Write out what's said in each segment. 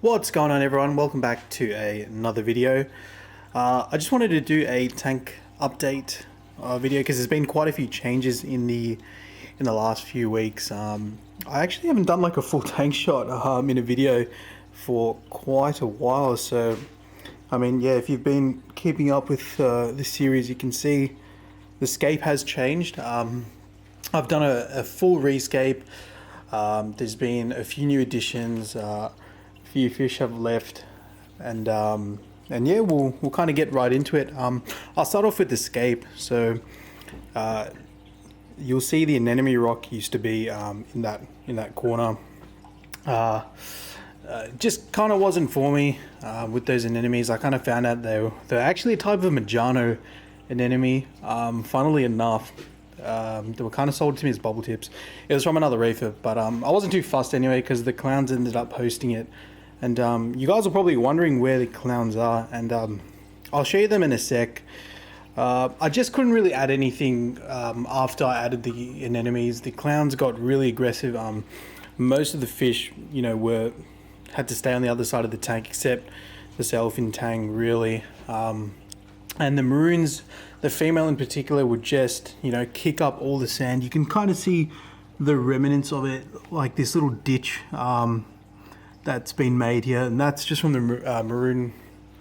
What's going on, everyone? Welcome back to another video. I just wanted to do a tank update video because there's been quite a few changes in the last few weeks. I actually haven't done like a full tank shot in a video for quite a while, so I mean, yeah, if you've been keeping up with this series, you can see the scape has changed. I've done a full rescape. There's been a few new additions. Few fish have left, and yeah, we'll kind of get right into it. I'll start off with the scape. So you'll see the anemone rock used to be in that corner. Just kind of wasn't for me with those anemones. I kind of found out they're actually a type of Majano anemone. Funnily enough, they were kind of sold to me as bubble tips. It was from another reefer, but I wasn't too fussed anyway because the clowns ended up posting it. And you guys are probably wondering where the clowns are, and I'll show you them in a sec. I just couldn't really add anything after I added the anemones. The clowns got really aggressive. Most of the fish, you know, had to stay on the other side of the tank, except the sailfin tang, really. And the maroons, the female in particular, would just, you know, kick up all the sand. You can kind of see the remnants of it, like this little ditch that's been made here, and that's just from the maroon,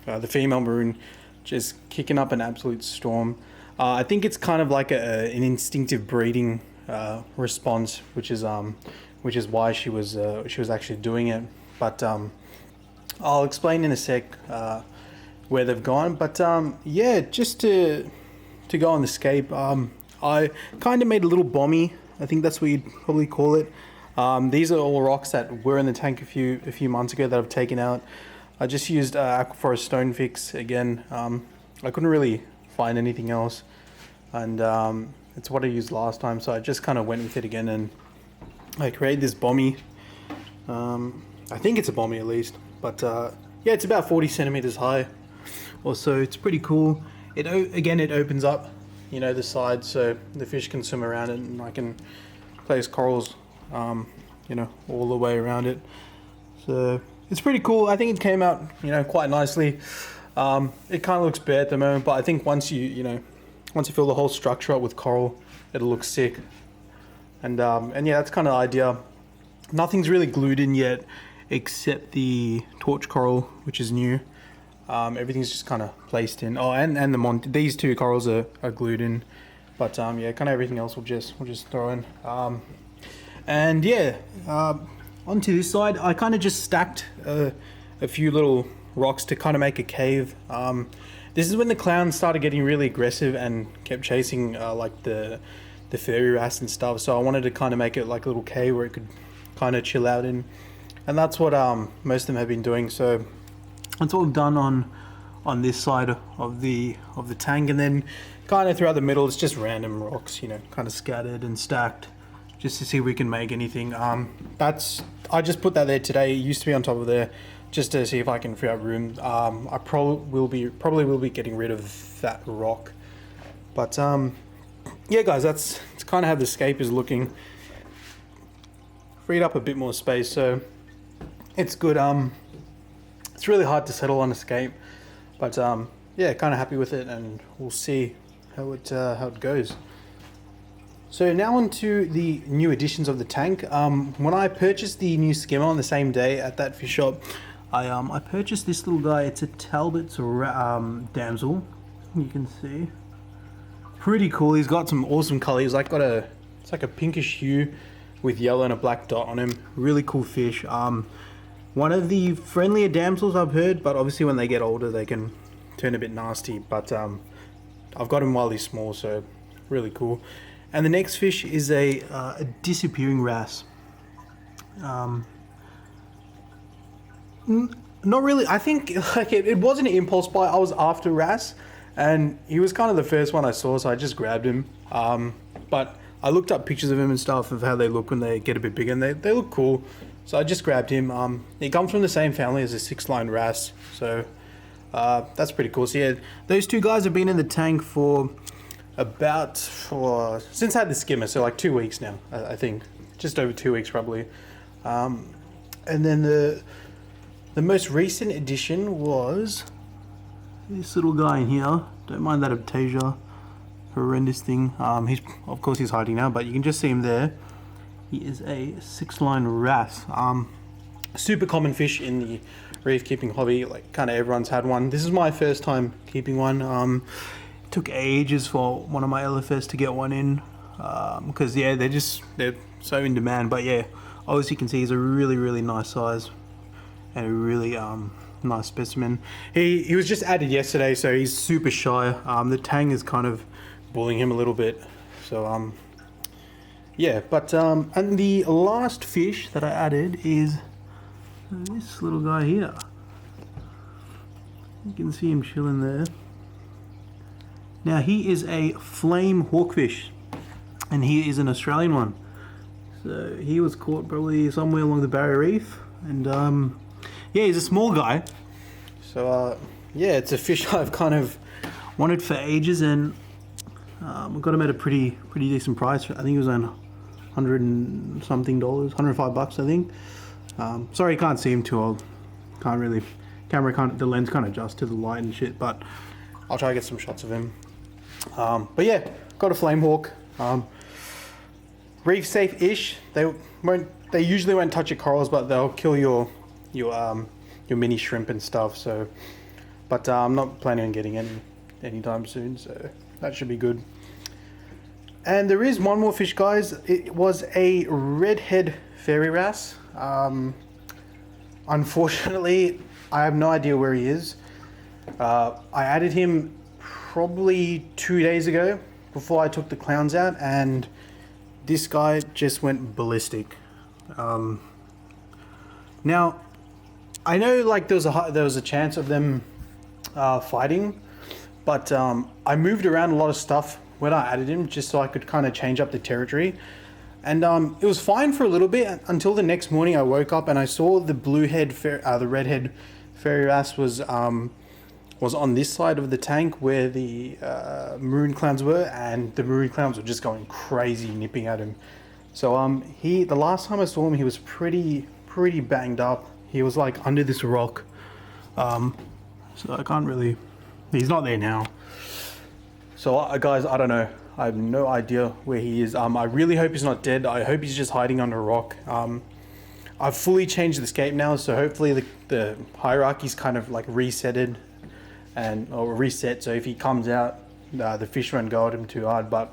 the female maroon, just kicking up an absolute storm. I think it's kind of like an instinctive breeding response, which is why she was actually doing it. But I'll explain in a sec where they've gone. But yeah, just to go on the scape, I kind of made a little bommy. I think that's what you'd probably call it. These are all rocks that were in the tank a few months ago that I've taken out. I just used Aquaforest Stone Fix again. I couldn't really find anything else, and it's what I used last time, so I just kind of went with it again, and I created this bommy. I think it's a bommy at least, but yeah, it's about 40 centimeters high or so. It's pretty cool. It opens up, you know, the side, so the fish can swim around it, and I can place corals, you know, all the way around it. So it's pretty cool. I think it came out, you know, quite nicely. It kind of looks bare at the moment, but I think once you fill the whole structure up with coral, it'll look sick. And yeah, that's kind of the idea. Nothing's really glued in yet, except the torch coral, which is new. Everything's just kind of placed in. Oh, and these two corals are glued in, but yeah, kind of everything else we'll just throw in. And yeah, onto this side, I kind of just stacked a few little rocks to kind of make a cave. This is when the clowns started getting really aggressive and kept chasing like the fairy wrasse and stuff. So I wanted to kind of make it like a little cave where it could kind of chill out in, and that's what most of them have been doing. So that's what we've done on this side of the tank, and then kind of throughout the middle, it's just random rocks, you know, kind of scattered and stacked, just to see if we can make anything. I just put that there today. It used to be on top of there, just to see if I can free up room. I probably will be getting rid of that rock. But yeah, guys, it's kind of how the scape is looking. Freed up a bit more space, so it's good. It's really hard to settle on a scape, but yeah, kind of happy with it, and we'll see how it goes. So now on to the new additions of the tank. When I purchased the new skimmer on the same day at that fish shop, I purchased this little guy. It's a Talbot's damsel. You can see, pretty cool. He's got some awesome color. He's like it's like a pinkish hue with yellow and a black dot on him. Really cool fish. One of the friendlier damsels I've heard, but obviously when they get older they can turn a bit nasty. But I've got him while he's small, so really cool. And the next fish is a disappearing wrasse. Not really. I think like it wasn't an impulse buy. I was after wrasse, and he was kind of the first one I saw, so I just grabbed him. But I looked up pictures of him and stuff of how they look when they get a bit bigger, and they look cool. So I just grabbed him. He comes from the same family as a 6-line wrasse, so that's pretty cool. So yeah, those two guys have been in the tank for since I had the skimmer, so like 2 weeks now, I think, just over 2 weeks probably. And then The most recent addition was this little guy in here. Don't mind that Aptasia. Horrendous thing. He's, of course he's hiding now, but you can just see him there. He is a 6-line Rasp. Super common fish in the reef keeping hobby. Like kind of everyone's had one. This is my first time keeping one. It took ages for one of my LFS to get one in, because yeah, they're so in demand. But yeah, obviously you can see he's a really nice size and a really nice specimen. He was just added yesterday, so he's super shy. The tang is kind of bullying him a little bit. So yeah, but and the last fish that I added is this little guy here. You can see him chilling there. Now he is a flame hawkfish, and he is an Australian one. So he was caught probably somewhere along the Barrier Reef, and yeah, he's a small guy. So yeah, it's a fish I've kind of wanted for ages, and I got him at a pretty decent price. I think it was on $100 and something, $105 I think. Sorry, you can't see him too old. Can't really, the lens can't adjust to the light and shit, but I'll try to get some shots of him. But yeah, got a flame hawk. Reef safe-ish. They usually won't touch your corals, but they'll kill your mini shrimp and stuff. So, but I'm not planning on getting any anytime soon, so that should be good. And there is one more fish, guys. It was a Redhead fairy wrasse. Unfortunately, I have no idea where he is. I added him probably 2 days ago before I took the clowns out, and this guy just went ballistic. Now, I know like there was a chance of them fighting, but I moved around a lot of stuff when I added him just so I could kind of change up the territory. And it was fine for a little bit until the next morning I woke up and I saw the the Redhead fairy wrasse was on this side of the tank where the maroon clowns were, and the maroon clowns were just going crazy nipping at him. So the last time I saw him, he was pretty banged up. He was like under this rock. So I can't really, he's not there now. So guys, I don't know. I have no idea where he is. I really hope he's not dead. I hope he's just hiding under a rock. I've fully changed the scape now, so hopefully the hierarchy's kind of like resetted or reset. So if he comes out, the fish won't go at him too hard. But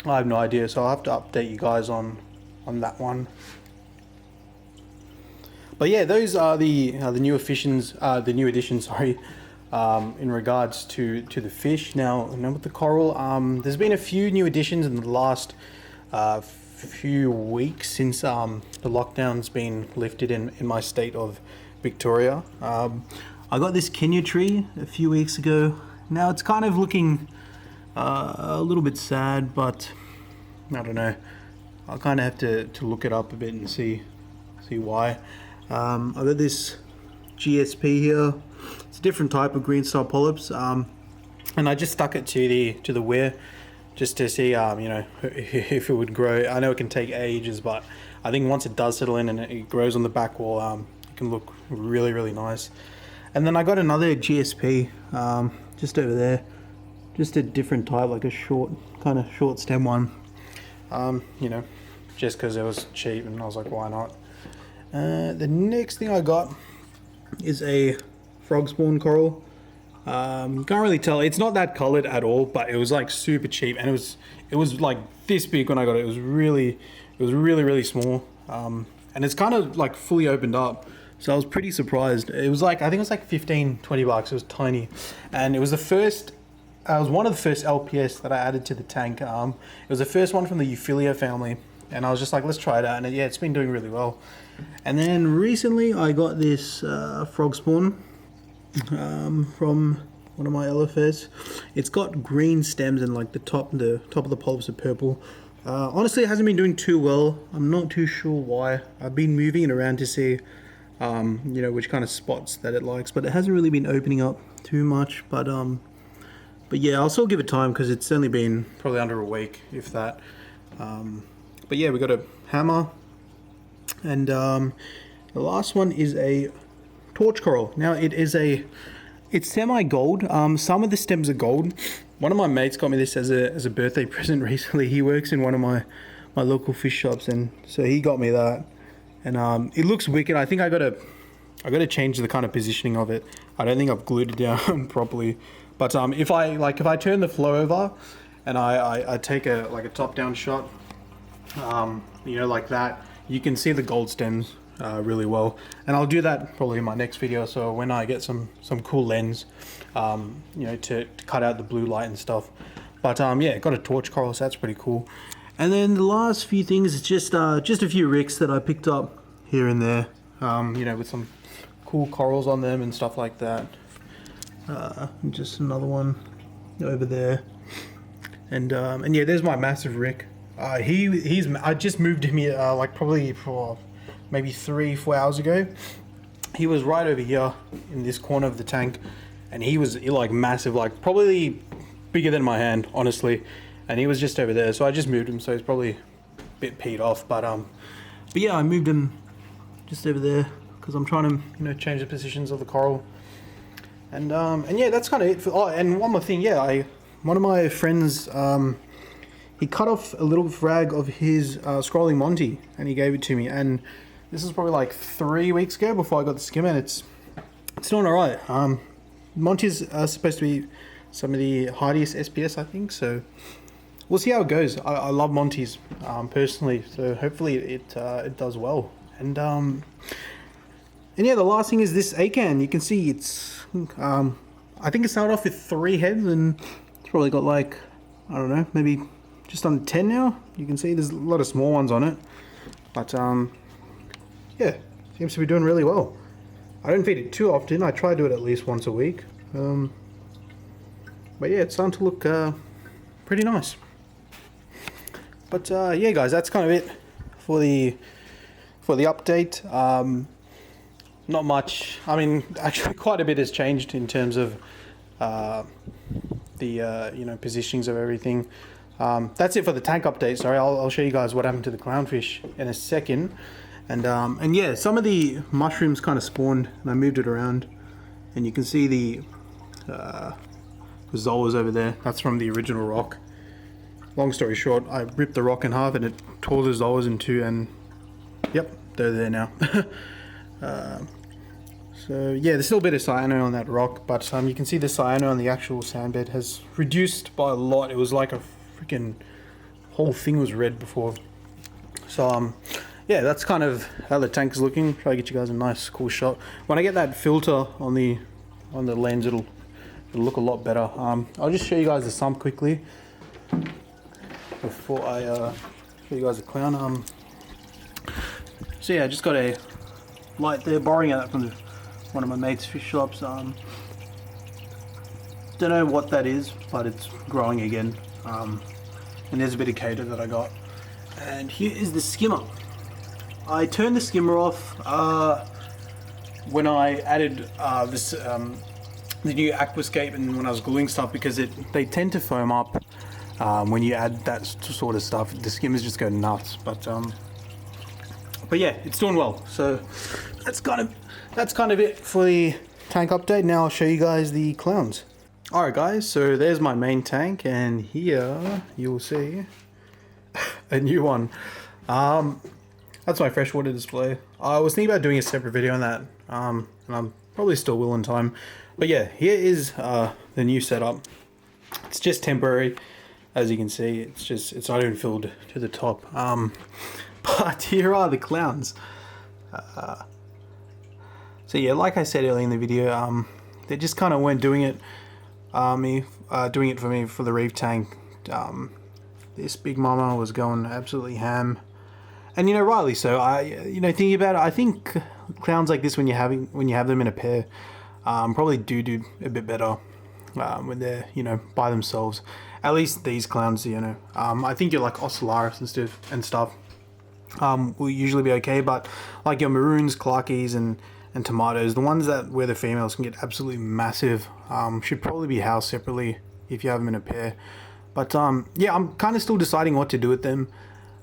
I have no idea, so I'll have to update you guys on that one. But yeah, those are the new additions. Sorry. In regards to the fish. Now with the coral, there's been a few new additions in the last few weeks since the lockdown's been lifted in my state of Victoria. I got this Kenya tree a few weeks ago. Now it's kind of looking a little bit sad, but I don't know. I'll kind of have to look it up a bit and see why. I got this GSP here. It's a different type of green star polyps, and I just stuck it to the weir just to see if it would grow. I know it can take ages, but I think once it does settle in and it grows on the back wall, it can look really nice. And then I got another GSP just over there, just a different type, like a short stem one. Just because it was cheap, and I was like, why not? The next thing I got is a frog spawn coral. You can't really tell, it's not that colored at all, but it was like super cheap, and it was like this big when I got it. It was really small, and it's kind of like fully opened up, so I was pretty surprised. It was like, I think it was like $15-20. It was tiny, and it was one of the first LPS that I added to the tank. It was the first one from the Euphilia family, and I was just like, let's try it out, and yeah, it's been doing really well. And then recently I got this frog spawn from one of my LFS. It's got green stems, and like the top of the polyps are purple. Honestly, it hasn't been doing too well. I'm not too sure why. I've been moving it around to see which kind of spots that it likes, but it hasn't really been opening up too much. But yeah, I'll still give it time because it's only been probably under a week, if that. But yeah, we got a hammer. And the last one is a torch coral. Now it's semi-gold. Some of the stems are gold. One of my mates got me this as a birthday present recently. He works in one of my local fish shops, and so he got me that. And it looks wicked. I think I gotta change the kind of positioning of it. I don't think I've glued it down properly. But if I turn the flow over and I take a top-down shot, you know, like that, you can see the gold stems really well. And I'll do that probably in my next video. So when I get some cool lens, you know, to cut out the blue light and stuff. But yeah, got a torch coral, so that's pretty cool. And then the last few things is just a few ricks that I picked up here and there, you know, with some cool corals on them and stuff like that. Just another one over there. And yeah, there's my massive rick. I just moved him here like probably for maybe 3-4 hours ago. He was right over here in this corner of the tank, and he was like massive, like probably bigger than my hand, honestly. And he was just over there, so I just moved him. So he's probably a bit peed off, but yeah, I moved him just over there because I'm trying to, you know, change the positions of the coral. And yeah, that's kind of it. Oh, and one more thing, yeah, one of my friends, he cut off a little frag of his scrolling Monty, and he gave it to me. And this is probably like 3 weeks ago before I got the Skimmer, and it's doing all right. Monty's supposed to be some of the hardiest SPS, I think. So we'll see how it goes. I love Monty's personally, so hopefully it does well. And yeah, the last thing is this Acan. You can see it's I think it started off with 3 heads, and it's probably got like, I don't know, maybe just under 10 now. You can see there's a lot of small ones on it, but yeah, seems to be doing really well. I don't feed it too often. I try to do it at least once a week, but yeah, it's starting to look pretty nice. But yeah, guys, that's kind of it for the update. Not much. I mean, actually, quite a bit has changed in terms of the you know, positionings of everything. That's it for the tank update. Sorry, I'll show you guys what happened to the clownfish in a second. And yeah, some of the mushrooms kind of spawned, and I moved it around, and you can see the zoas over there. That's from the original rock. Long story short, I ripped the rock in half, and it tore the zoas in two, and yep, they're there now. So yeah, there's still a bit of cyano on that rock, but you can see the cyano on the actual sand bed has reduced by a lot. It was like a freaking whole thing was red before. So yeah, that's kind of how the tank is looking. Try to get you guys a nice cool shot. When I get that filter on the lens, it'll look a lot better. I'll just show you guys the sump quickly before I show you guys the clown. So yeah, I just got a light there, borrowing that from one of my mates' fish shops. Don't know what that is, but it's growing again. And there's a bit of cater that I got. And here is the skimmer. I turned the skimmer off when I added the new aquascape, and when I was gluing stuff, because they tend to foam up when you add that sort of stuff. The skimmers just go nuts. But yeah, it's doing well. So that's kind of it for the tank update. Now I'll show you guys the clowns. Alright guys, so there's my main tank, and here you'll see a new one. That's my freshwater display. I was thinking about doing a separate video on that, and I'm probably still will in time. But yeah, here is the new setup. It's just temporary, as you can see. It's not even filled to the top. But here are the clowns. So yeah, like I said earlier in the video, they just kind of weren't doing it. Doing it for me for the reef tank. This big mama was going absolutely ham, and you know, rightly so. Thinking about it, I think clowns like this, when you have them in a pair, probably do a bit better when they're, you know, by themselves. At least these clowns, you know. I think you're like Ocellaris and stuff will usually be okay, but like your maroons, clarkies, and tomatoes, the ones where the females can get absolutely massive, should probably be housed separately if you have them in a pair. But yeah, I'm kind of still deciding what to do with them,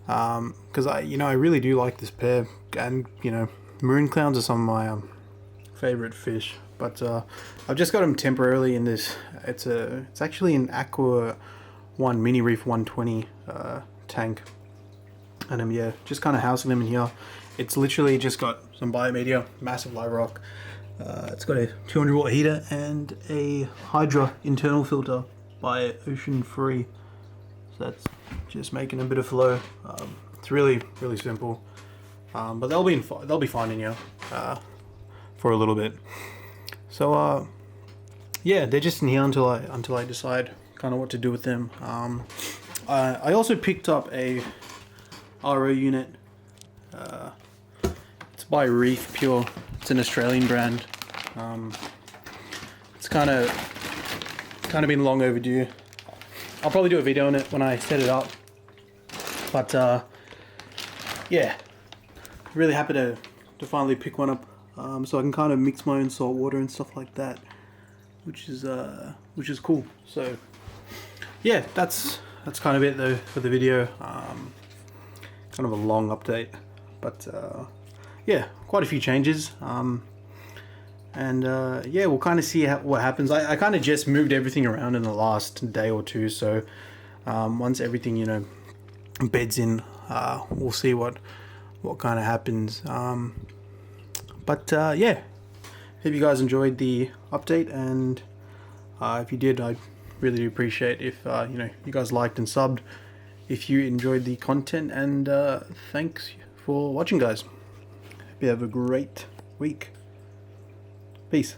because I really do like this pair, and you know, maroon clowns are some of my favorite fish. But I've just got them temporarily in this. It's actually an Aqua One Mini Reef 120 tank, and yeah, just kind of housing them in here. It's literally just got some biomedia, massive live rock. It's got a 200 watt heater and a Hydra internal filter by Ocean Free. So that's just making a bit of flow. It's really simple, but they'll be fine in here for a little bit. So yeah, they're just in here until I decide kind of what to do with them. I also picked up a RO unit. It's by Reef Pure. It's an Australian brand. It's kind of been long overdue. I'll probably do a video on it when I set it up. But yeah, really happy to finally pick one up, so I can kind of mix my own salt water and stuff like that, which is cool. So yeah, that's kind of it though for the video. Kind of a long update, but yeah, quite a few changes. And yeah, we'll kind of see what happens. I kind of just moved everything around in the last day or two, so once everything, you know, beds in, we'll see what kind of happens. But yeah, hope you guys enjoyed the update, and if you did, I really do appreciate if you know, you guys liked and subbed if you enjoyed the content, and thanks for watching, guys. Hope you have a great week. Peace.